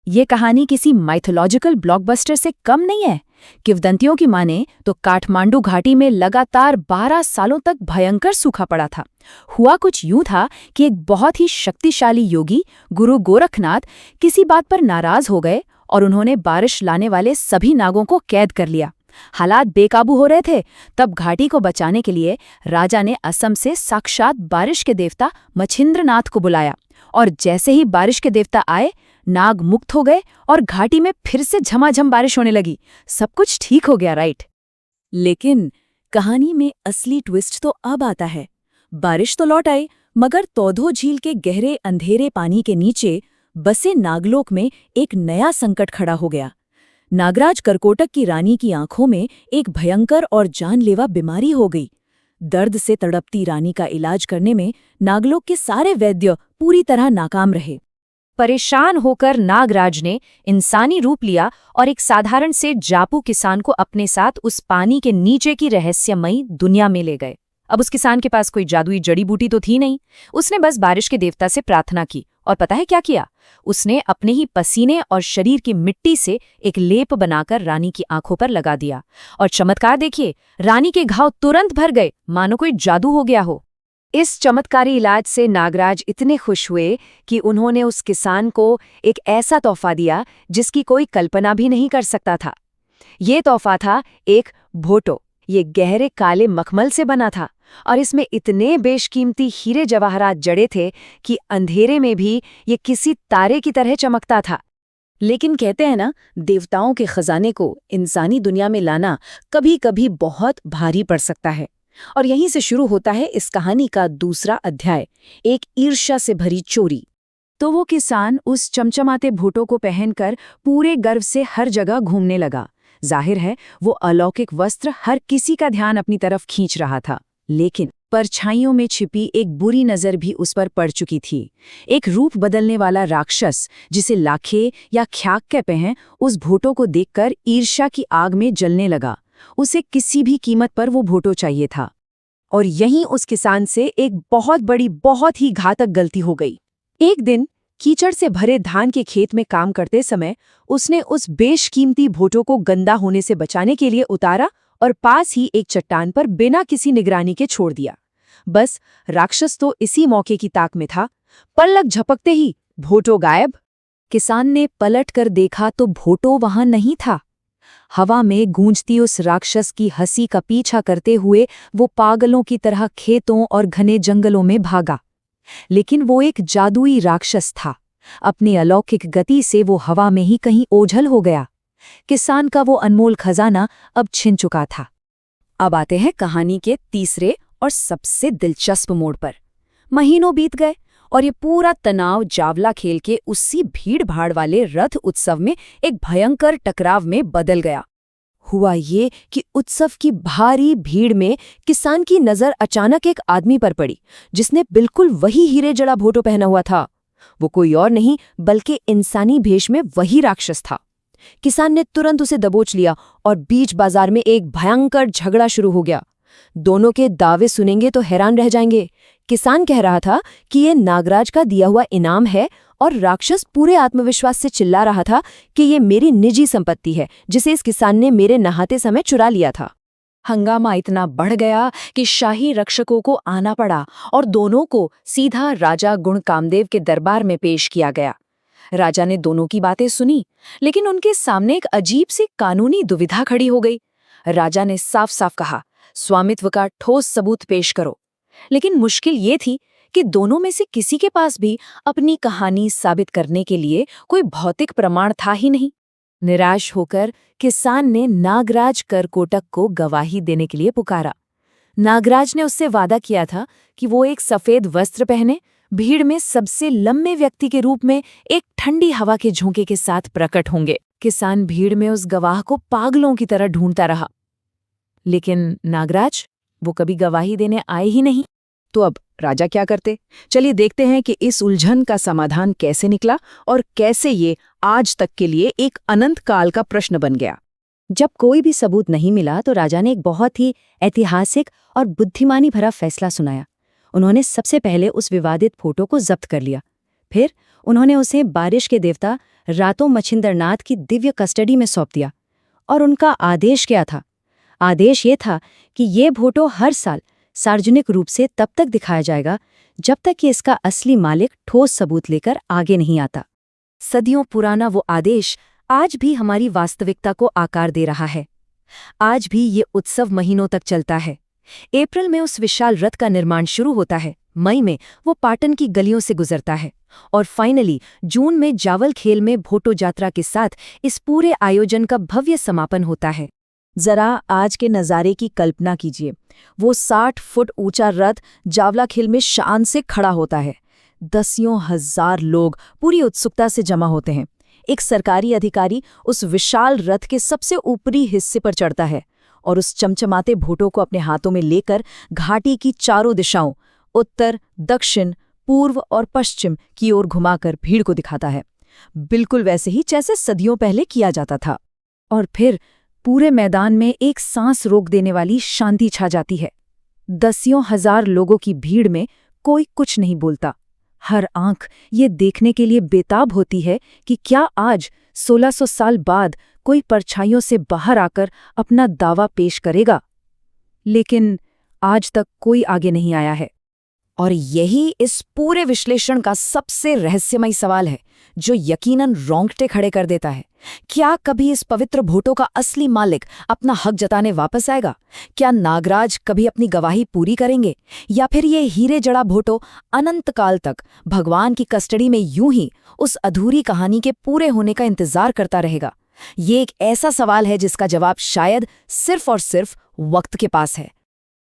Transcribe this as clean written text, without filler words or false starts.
ये कहानी किसी माइथोलॉजिकल ब्लॉकबस्टर से कम नहीं है। किंवदंतियों की माने तो काठमांडू घाटी में लगातार 12 सालों तक भयंकर सूखा पड़ा था। हुआ कुछ यूं था कि एक बहुत ही शक्तिशाली योगी गुरु गोरखनाथ किसी बात पर नाराज हो गए और उन्होंने बारिश लाने वाले सभी नागों को कैद कर लिया। हालात बेकाबू हो रहे थे। तब घाटी को बचाने के लिए राजा ने असम से साक्षात बारिश के देवता मछिंद्रनाथ को बुलाया, और जैसे ही बारिश के देवता आए, नाग मुक्त हो गए और घाटी में फिर से झमाझम बारिश होने लगी। सब कुछ ठीक हो गया, राइट? लेकिन कहानी में असली ट्विस्ट तो अब आता है। बारिश तो लौट आई, मगर तौधो झील के गहरे अंधेरे पानी के नीचे बसे नागलोक में एक नया संकट खड़ा हो गया। नागराज करकोटक की रानी की आंखों में एक भयंकर और जानलेवा बीमारी हो गई। दर्द से तड़पती रानी का इलाज करने में नागलोक के सारे वैद्य पूरी तरह नाकाम रहे। परेशान होकर नागराज ने इंसानी रूप लिया और एक साधारण से जापू किसान को अपने साथ उस पानी के नीचे की रहस्यमयी दुनिया में ले गए। अब उस किसान के पास कोई जादुई जड़ी बूटी तो थी नहीं। उसने बस बारिश के देवता से प्रार्थना की, और पता है क्या किया? उसने अपने ही पसीने और शरीर की मिट्टी से एक लेप बनाकर रानी की आंखों पर लगा दिया, और चमत्कार देखिए, रानी के घाव तुरंत भर गए, मानो कोई जादू हो गया हो। इस चमत्कारी इलाज से नागराज इतने खुश हुए कि उन्होंने उस किसान को एक ऐसा तोहफा दिया जिसकी कोई कल्पना भी नहीं कर सकता था। ये तोहफा था एक भोटो। ये गहरे काले मखमल से बना था और इसमें इतने बेशकीमती हीरे जवाहरात जड़े थे कि अंधेरे में भी ये किसी तारे की तरह चमकता था। लेकिन कहते हैं ना, देवताओं के खजाने को इंसानी दुनिया में लाना कभी-कभी बहुत भारी पड़ सकता है। और यहीं से शुरू होता है इस कहानी का दूसरा अध्याय, एक ईर्ष्या से भरी चोरी। तो वो किसान उस चमचमाते भोटो को पहनकर पूरे गर्व से हर जगह घूमने लगा। जाहिर है वो अलौकिक वस्त्र हर किसी का ध्यान अपनी तरफ खींच रहा था। लेकिन परछाइयों में छिपी एक बुरी नजर भी उस पर पड़ चुकी थी। एक रूप बदलने वाला राक्षस, जिसे लाखे या ख्याक कहते हैं, उस भोटो को देखकर ईर्ष्या की आग में जलने लगा। उसे किसी भी कीमत पर वो भोटो चाहिए था। और यहीं उस किसान से एक बहुत बड़ी, बहुत ही घातक गलती हो गई। एक दिन कीचड़ से भरे धान के खेत में काम करते समय उसने उस बेशकीमती भोटो को गंदा होने से बचाने के लिए उतारा और पास ही एक चट्टान पर बिना किसी निगरानी के छोड़ दिया। बस राक्षस तो इसी मौके की ताक में था। पलक झपकते ही भोटो गायब। किसान ने पलट कर देखा तो भोटो वहां नहीं था। हवा में गूंजती उस राक्षस की हंसी का पीछा करते हुए वो पागलों की तरह खेतों और घने जंगलों में भागा। लेकिन वो एक जादुई राक्षस था। अपनी अलौकिक गति से वो हवा में ही कहीं ओझल हो गया। किसान का वो अनमोल खजाना अब छिन चुका था। अब आते हैं कहानी के तीसरे और सबसे दिलचस्प मोड़ पर। महीनों बीत गए और ये पूरा तनाव जावला खेल के उसी भीड़-भाड़ वाले रथ उत्सव में एक भयंकर टकराव में बदल गया। हुआ ये कि उत्सव की भारी भीड़ में किसान की नजर अचानक एक आदमी पर पड़ी, जिसने बिल्कुल वही हीरे जड़ा भोटो पहना हुआ था। वो कोई और नहीं बल्कि इंसानी भेष में वही राक्षस था। किसान ने तुरंत उसे दबोच लिया और बीच बाजार में एक भयंकर झगड़ा शुरू हो गया। दोनों के दावे सुनेंगे तो हैरान रह जाएंगे। किसान कह रहा था कि ये नागराज का दिया हुआ इनाम है, और राक्षस पूरे आत्मविश्वास से चिल्ला रहा था कि ये मेरी निजी संपत्ति है, जिसे इस किसान ने मेरे नहाते समय चुरा लिया था। हंगामा इतना बढ़ गया कि शाही रक्षकों को आना पड़ा और दोनों को सीधा राजा गुण कामदेव के दरबार में पेश किया गया। राजा ने दोनों की बातें सुनी, लेकिन उनके सामने एक अजीब सी कानूनी दुविधा खड़ी हो गई। राजा ने साफ साफ कहा, स्वामित्व का ठोस सबूत पेश करो। लेकिन मुश्किल ये थी कि दोनों में से किसी के पास भी अपनी कहानी साबित करने के लिए कोई भौतिक प्रमाण था ही नहीं। निराश होकर किसान ने नागराज करकोटक को गवाही देने के लिए पुकारा। नागराज ने उससे वादा किया था कि वो एक सफेद वस्त्र पहने भीड़ में सबसे लंबे व्यक्ति के रूप में एक ठंडी हवा के झोंके के साथ प्रकट होंगे। किसान भीड़ में उस गवाह को पागलों की तरह ढूंढता रहा, लेकिन नागराज वो कभी गवाही देने आए ही नहीं। तो अब राजा क्या करते? चलिए देखते हैं कि इस उलझन का समाधान कैसे निकला और कैसे ये आज तक के लिए एक अनंत काल का प्रश्न बन गया। जब कोई भी सबूत नहीं मिला तो राजा ने एक बहुत ही ऐतिहासिक और बुद्धिमानी भरा फैसला सुनाया। उन्होंने सबसे पहले उस विवादित फोटो को जब्त कर लिया, फिर उन्होंने उसे बारिश के देवता रातो मछिंद्रनाथ की दिव्य कस्टडी में सौंप दिया। और उनका आदेश क्या था? आदेश ये था कि ये भोटो हर साल सार्वजनिक रूप से तब तक दिखाया जाएगा जब तक कि इसका असली मालिक ठोस सबूत लेकर आगे नहीं आता। सदियों पुराना वो आदेश आज भी हमारी वास्तविकता को आकार दे रहा है। आज भी ये उत्सव महीनों तक चलता है। अप्रैल में उस विशाल रथ का निर्माण शुरू होता है, मई में वो पाटन की गलियों से गुजरता है और फाइनली जून में जावल खेल में भोटो यात्रा के साथ इस पूरे आयोजन का भव्य समापन होता है। जरा आज के नज़ारे की कल्पना कीजिए। वो 60 फुट ऊंचा रथ जावला खेल में शान से खड़ा होता है। दसियों हजार लोग पूरी उत्सुकता से जमा होते हैं। एक सरकारी अधिकारी उस विशाल रथ के सबसे ऊपरी हिस्से पर चढ़ता है और उस चमचमाते भोटो को अपने हाथों में लेकर घाटी की चारों दिशाओं उत्तर, दक्षिण, पूर्व और पश्चिम की ओर घुमाकर भीड़ को दिखाता है, बिल्कुल वैसे ही जैसे सदियों पहले किया जाता था। और फिर पूरे मैदान में एक सांस रोक देने वाली शांति छा जाती है। दसियों हजार लोगों की भीड़ में कोई कुछ नहीं बोलता। हर आंख ये देखने के लिए बेताब होती है कि क्या आज 1600 साल बाद कोई परछाइयों से बाहर आकर अपना दावा पेश करेगा। लेकिन आज तक कोई आगे नहीं आया है। और यही इस पूरे विश्लेषण का सबसे रहस्यमयी सवाल है, जो यकीनन रोंगटे खड़े कर देता है। क्या कभी इस पवित्र भोटो का असली मालिक अपना हक जताने वापस आएगा? क्या नागराज कभी अपनी गवाही पूरी करेंगे, या फिर ये हीरे जड़ा भोटो अनंत काल तक भगवान की कस्टडी में यूं ही उस अधूरी कहानी के पूरे होने का इंतजार करता रहेगा? ये एक ऐसा सवाल है जिसका जवाब शायद सिर्फ और सिर्फ वक्त के पास है।